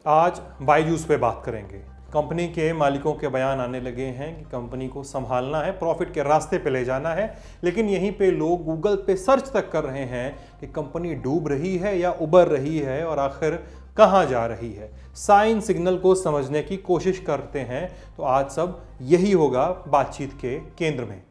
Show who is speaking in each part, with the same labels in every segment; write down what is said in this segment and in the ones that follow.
Speaker 1: आज बायजूस पे बात करेंगे। कंपनी के मालिकों के बयान आने लगे हैं कि कंपनी को संभालना है, प्रॉफिट के रास्ते पे ले जाना है, लेकिन यहीं पे लोग गूगल पे सर्च तक कर रहे हैं कि कंपनी डूब रही है या उबर रही है और आखिर कहाँ जा रही है। साइन सिग्नल को समझने की कोशिश करते हैं। तो आज सब यही होगा बातचीत के केंद्र में।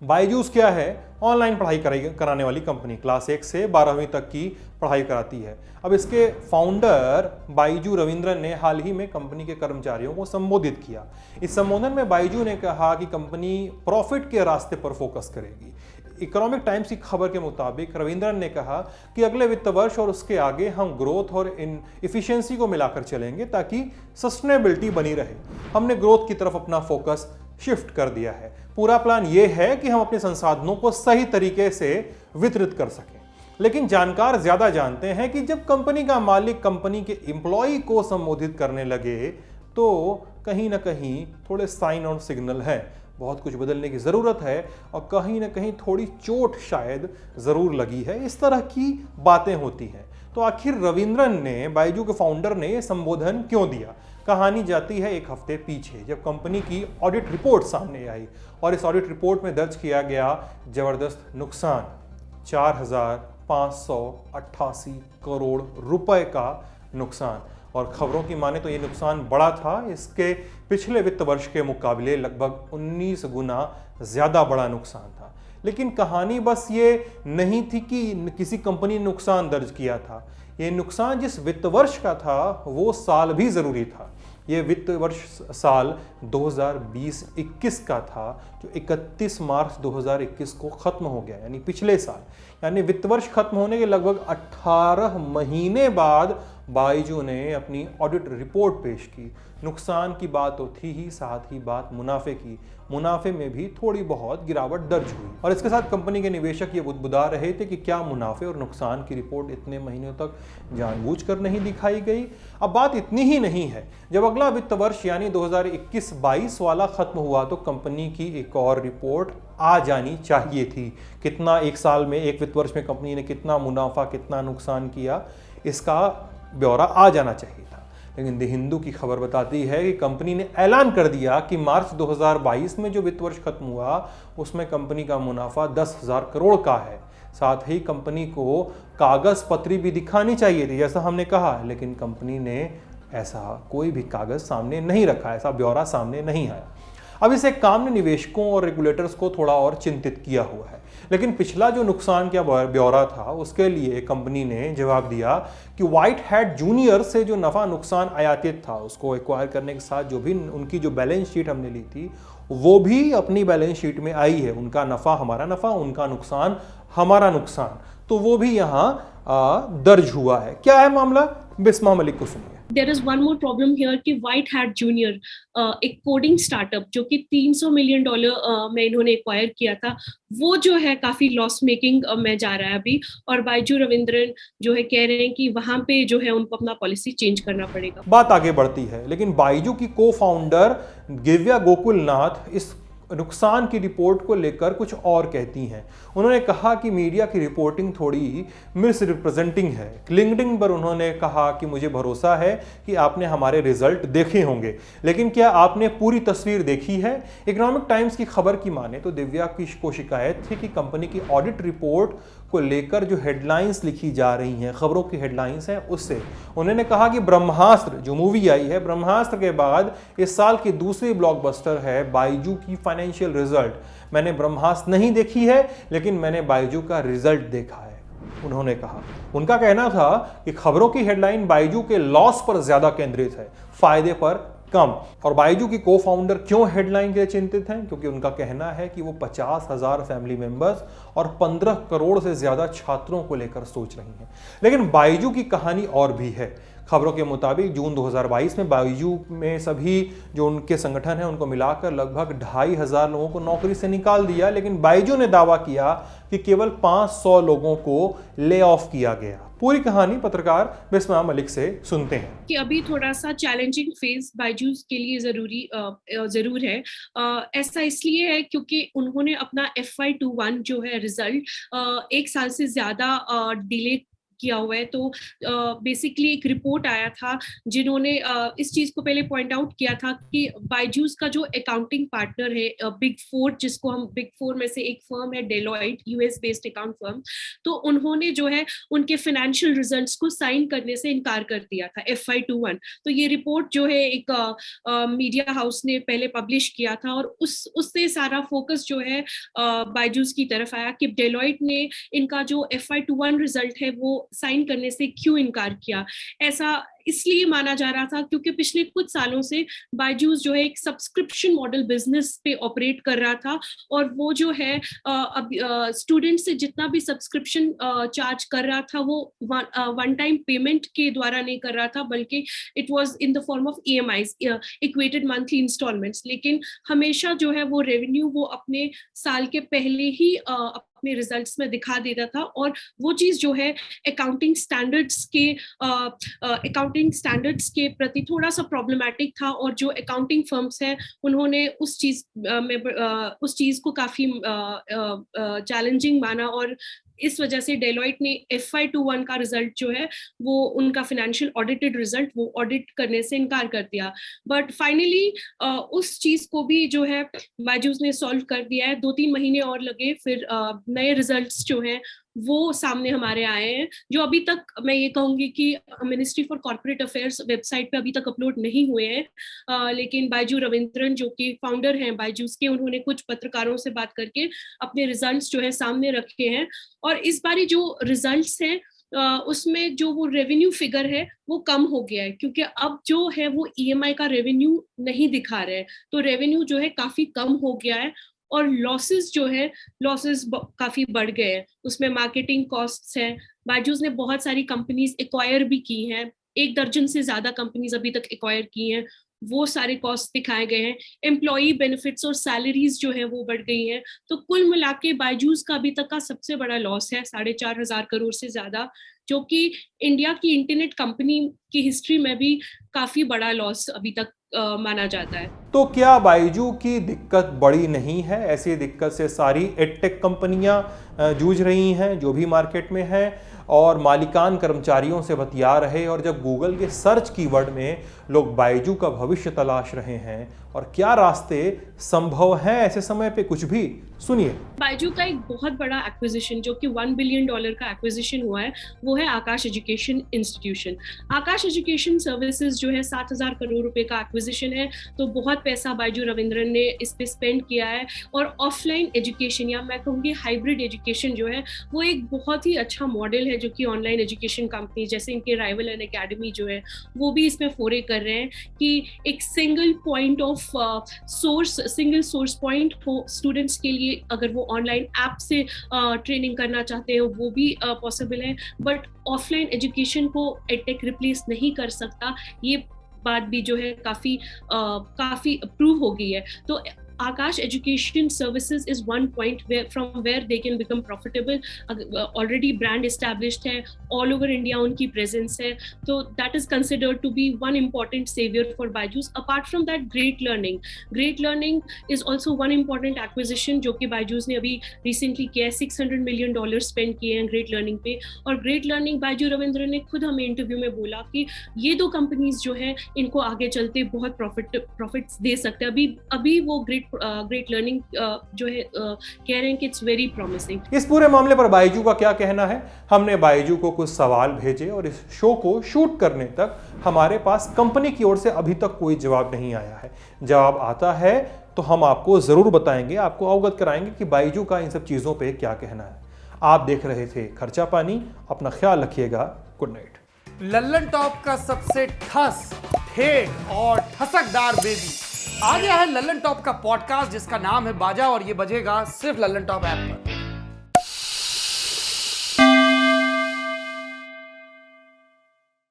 Speaker 1: बायजूस क्या है? ऑनलाइन पढ़ाई कराने वाली कंपनी। क्लास 1 से 12वीं तक की पढ़ाई कराती है। अब इसके फाउंडर बाइजू रविंद्रन ने हाल ही में कंपनी के कर्मचारियों को संबोधित किया। इस संबोधन में बाइजू ने कहा कि कंपनी प्रॉफिट के रास्ते पर फोकस करेगी। इकोनॉमिक टाइम्स की खबर के मुताबिक रविंद्रन ने कहा कि अगले वित्त वर्ष और उसके आगे हम ग्रोथ और इफिशिएंसी को मिलाकर चलेंगे ताकि सस्टेनेबिलिटी बनी रहे। हमने ग्रोथ की तरफ अपना फोकस शिफ्ट कर दिया है। पूरा प्लान यह है कि हम अपने संसाधनों को सही तरीके से वितरित कर सकें। लेकिन जानकार ज्यादा जानते हैं कि जब कंपनी का मालिक कंपनी के एम्प्लॉय को संबोधित करने लगे तो कहीं ना कहीं थोड़े साइन और सिग्नल हैं। बहुत कुछ बदलने की ज़रूरत है और कहीं ना कहीं थोड़ी चोट शायद ज़रूर लगी है। इस तरह की बातें होती हैं। तो आखिर रविंद्रन ने, बायजू के फाउंडर ने, संबोधन क्यों दिया? कहानी जाती है एक हफ्ते पीछे, जब कंपनी की ऑडिट रिपोर्ट सामने आई और इस ऑडिट रिपोर्ट में दर्ज किया गया ज़बरदस्त नुकसान। 4,588 करोड़ रुपए का नुकसान। और खबरों की माने तो ये नुकसान बड़ा था। इसके पिछले वित्त वर्ष के मुकाबले लगभग 19 गुना ज़्यादा बड़ा नुकसान था। लेकिन कहानी बस ये नहीं थी कि किसी कंपनी ने नुकसान दर्ज किया था। ये नुकसान जिस वित्त वर्ष का था वो साल भी ज़रूरी था। ये वित्त वर्ष साल 2020-21 का था, जो 31 मार्च 2021 को ख़त्म हो गया, यानी पिछले साल। यानी वित्त वर्ष खत्म होने के लगभग 18 महीने बाद बायजू ने अपनी ऑडिट रिपोर्ट पेश की। नुकसान की बात तो थी ही, साथ ही बात मुनाफे की। मुनाफे में भी थोड़ी बहुत गिरावट दर्ज हुई और इसके साथ कंपनी के निवेशक ये बुदबुदा रहे थे कि क्या मुनाफे और नुकसान की रिपोर्ट इतने महीनों तक जानबूझकर नहीं दिखाई गई। अब बात इतनी ही नहीं है। जब अगला वित्त वर्ष यानी 2021-22 वाला खत्म हुआ तो कंपनी की एक और रिपोर्ट आ जानी चाहिए थी। कितना एक साल में, एक वित्त वर्ष में कंपनी ने कितना मुनाफा, कितना नुकसान किया, इसका ब्यौरा आ जाना चाहिए था। लेकिन द हिंदू की खबर बताती है कि कंपनी ने ऐलान कर दिया कि मार्च 2022 में जो वित्त वर्ष खत्म हुआ उसमें कंपनी का मुनाफा 10,000 करोड़ का है। साथ ही कंपनी को कागज पत्री भी दिखानी चाहिए थी, जैसा हमने कहा, लेकिन कंपनी ने ऐसा कोई भी कागज सामने नहीं रखा, ऐसा ब्यौरा सामने नहीं आया। अब इस एक काम ने निवेशकों और रेगुलेटर्स को थोड़ा और चिंतित किया हुआ है। लेकिन पिछला जो नुकसान का ब्यौरा था उसके लिए कंपनी ने जवाब दिया कि व्हाइट हैट जूनियर से जो नफ़ा नुकसान आयातित था उसको एक्वायर करने के साथ जो भी उनकी जो बैलेंस शीट हमने ली थी वो भी अपनी बैलेंस शीट में आई है। उनका नफ़ा हमारा नफ़ा, उनका नुकसान हमारा नुकसान, तो वो भी यहाँ दर्ज हुआ है। क्या है मामला? बिस्मा मलिक को सुनिए।
Speaker 2: There is one more problem here कि White Hat Junior एक कोडिंग स्टार्टअप जो कि $300 मिलियन में इन्होंने एक्वायर किया था, वो जो है काफी लॉस मेकिंग में जा रहा है अभी। और बायजू रविंद्रन जो है कह रहे हैं कि वहां पे जो है उनको अपना पॉलिसी चेंज करना पड़ेगा।
Speaker 1: बात आगे बढ़ती है, लेकिन बायजू की को फाउंडर दिव्या गोकुलनाथ इस नुकसान की रिपोर्ट को लेकर कुछ और कहती हैं। उन्होंने कहा कि मीडिया की रिपोर्टिंग थोड़ी मिसरिप्रेजेंटिंग है। लिंक्डइन पर उन्होंने कहा कि मुझे भरोसा है कि आपने हमारे रिजल्ट देखे होंगे, लेकिन क्या आपने पूरी तस्वीर देखी है? इकोनॉमिक टाइम्स की खबर की माने तो दिव्या की को शिकायत थी कि कंपनी की ऑडिट रिपोर्ट को लेकर जो हेडलाइंस लिखी जा रही हैं, खबरों की हेडलाइंस हैं, उससे उन्होंने कहा कि ब्रह्मास्त्र जो मूवी आई है, ब्रह्मास्त्र के बाद इस साल की दूसरी ब्लॉकबस्टर है बायजू की फाइनेंशियल रिजल्ट। मैंने ब्रह्मास्त्र नहीं देखी है, लेकिन मैंने बायजू का रिजल्ट देखा है, उन्होंने कहा। उनका कहना था कि खबरों की हेडलाइन बायजू के लॉस पर ज्यादा केंद्रित है, फायदे पर कम। और बायजू की को फाउंडर क्यों हेडलाइन के लिए चिंतित हैं? क्योंकि उनका कहना है कि वो 50,000 फैमिली मेंबर्स और 15 करोड़ से ज्यादा छात्रों को लेकर सोच रही हैं। लेकिन बायजू की कहानी और भी है। खबरों के मुताबिक जून 2022 में बायजू में सभी जो उनके संगठन हैं उनको मिलाकर लगभग 2,500 लोगों को नौकरी से निकाल दिया। लेकिन बायजू ने दावा किया कि केवल 500 लोगों को ले ऑफ किया गया। पूरी कहानी पत्रकार बिस्मा मलिक से सुनते हैं।
Speaker 2: कि अभी थोड़ा सा चैलेंजिंग फेज बायजूस के लिए जरूर है। ऐसा इसलिए है क्योंकि उन्होंने अपना FY21 जो है रिजल्ट 1 साल से ज्यादा डिले किया हुआ है। तो बेसिकली एक रिपोर्ट आया था जिन्होंने इस चीज को पहले पॉइंट आउट किया था कि बायजूस का जो अकाउंटिंग पार्टनर है बिग फोर, जिसको हम बिग फोर में से एक फर्म है Deloitte, US based account firm, तो उन्होंने जो है उनके फाइनेंशियल रिजल्ट्स को साइन करने से इनकार कर दिया था FY21। तो ये रिपोर्ट जो है एक मीडिया हाउस ने पहले पब्लिश किया था और उससे सारा फोकस जो है बायजूस की तरफ आया कि डेलॉइट ने इनका जो FY21 रिजल्ट है वो साइन करने से क्यों इनकार किया। ऐसा इसलिए माना जा रहा था क्योंकि पिछले कुछ सालों से बायजूस जो है एक सब्सक्रिप्शन मॉडल बिजनेस पे ऑपरेट कर रहा था और वो जो है अब स्टूडेंट से जितना भी सब्सक्रिप्शन चार्ज कर रहा था वो वन टाइम पेमेंट के द्वारा नहीं कर रहा था, बल्कि it was in the form of EMIs, equated monthly instalments. लेकिन हमेशा जो है वो रेवेन्यू वो अपने साल के पहले ही अपने रिजल्ट्स में दिखा देता था और वो चीज जो है अकाउंटिंग स्टैंडर्ड्स के प्रति थोड़ा सा प्रॉब्लमैटिक था और जो अकाउंटिंग फर्म्स हैं उन्होंने उस चीज को काफी चैलेंजिंग माना और इस वजह से डेलॉइट ने FY21 का रिजल्ट जो है वो उनका फाइनेंशियल ऑडिटेड रिजल्ट वो ऑडिट करने से इनकार कर दिया। बट फाइनली उस चीज को भी जो है बायजूस ने सॉल्व कर दिया है। 2-3 महीने और लगे, फिर नए रिजल्ट्स जो हैं वो सामने हमारे आए हैं, जो अभी तक मैं ये कहूंगी कि ministry for corporate affairs website पे अभी तक अपलोड नहीं हुए हैं। लेकिन बायजू रविंद्रन जो कि फाउंडर हैं बायजूस के, उन्होंने कुछ पत्रकारों से बात करके अपने रिजल्ट्स जो है सामने रखे हैं। और इस बारी जो रिजल्ट्स हैं उसमें जो वो रेवेन्यू फिगर है वो कम हो गया है, क्योंकि अब जो है वो EMI का रेवेन्यू नहीं दिखा रहे हैं, तो रेवेन्यू जो है काफी कम हो गया है और लॉसेस काफी बढ़ गए हैं। उसमें मार्केटिंग कॉस्ट्स हैं। बायजूस ने बहुत सारी कंपनीज एक्वायर भी की हैं, 1 दर्जन से ज्यादा कंपनीज अभी तक एक्वायर की हैं, वो सारे कॉस्ट दिखाए गए हैं। एम्प्लॉई बेनिफिट्स और सैलरीज जो है वो बढ़ गई हैं। तो कुल मिला के बायजूस का अभी तक का सबसे बड़ा लॉस है 4,500 करोड़ से ज्यादा, जो कि इंडिया की इंटरनेट कंपनी की हिस्ट्री में भी काफी बड़ा लॉस अभी तक माना जाता है।
Speaker 1: तो क्या बायजू की दिक्कत बड़ी नहीं है? ऐसी दिक्कत से सारी एडटेक कंपनियां जूझ रही हैं जो भी मार्केट में हैं और मालिकान कर्मचारियों से बतिया रहे, और जब गूगल के सर्च कीवर्ड में लोग बायजू का भविष्य तलाश रहे हैं और क्या रास्ते संभव हैं ऐसे समय पे, कुछ भी सुनिए।
Speaker 2: बायजू का एक बहुत बड़ा एक्विजिशन जो कि $1 बिलियन का एक्विजिशन हुआ है वो है आकाश एजुकेशन इंस्टीट्यूशन। आकाश एजुकेशन सर्विसेज जो है 7,000 करोड़ रुपए का एक्विजिशन है। तो बहुत पैसा बायजू रविंद्रन ने इस पे स्पेंड किया है और ऑफलाइन एजुकेशन या मैं कहूँगी हाइब्रिड एजुकेशन जो है वो एक बहुत ही अच्छा मॉडल है, जो कि ऑनलाइन एजुकेशन कंपनी जैसे इनके राइवल एंड एकेडमी जो है वो भी इसमें फोरे कर रहे हैं कि एक सिंगल सोर्स पॉइंट हो स्टूडेंट्स के लिए। अगर वो ऑनलाइन ऐप से ट्रेनिंग करना चाहते हैं वो भी पॉसिबल है, बट ऑफलाइन एजुकेशन को एडटेक रिप्लेस नहीं कर सकता, ये बात भी जो है काफी प्रूव हो गई है। तो Akash Education Services is one point from where they can become profitable. Already brand established है, all over India उनकी presence है, तो that is considered to be one important savior for Byju's. Apart from that, Great Learning is also one important acquisition जो कि Byju's ने अभी recently किया है। $600 million spend किए हैं Great Learning पे, और Great Learning बायजू रविंद्र ने खुद हमें इंटरव्यू में बोला कि ये 2 कंपनीज जो है इनको आगे चलते बहुत प्रॉफिट्स दे सकते हैं। अभी वो ग्रेट लर्निंग जो है कह रहे हैं कि इट्स वेरी प्रॉमिसिंग।
Speaker 1: इस पूरे मामले पर बायजू का क्या कहना है? हमने बायजू को कुछ सवाल भेजे और इस शो को शूट करने तक हमारे पास कंपनी की ओर से अभी तक कोई जवाब नहीं आया है। जवाब आता है तो हम आपको जरूर बताएंगे, आपको अवगत कराएंगे कि बायजू का इन सब चीजों पे क्या कहना है। आप देख रहे थे खर्चा पानी, अपना ख्याल रखिएगा। Good night.
Speaker 3: लल्लन टॉप का सबसे ठस ठेठ और ठसकदार बेबी आ गया है लल्लन टॉप का पॉडकास्ट, जिसका नाम है बाजा, और ये बजेगा सिर्फ लल्लन टॉप ऐप पर।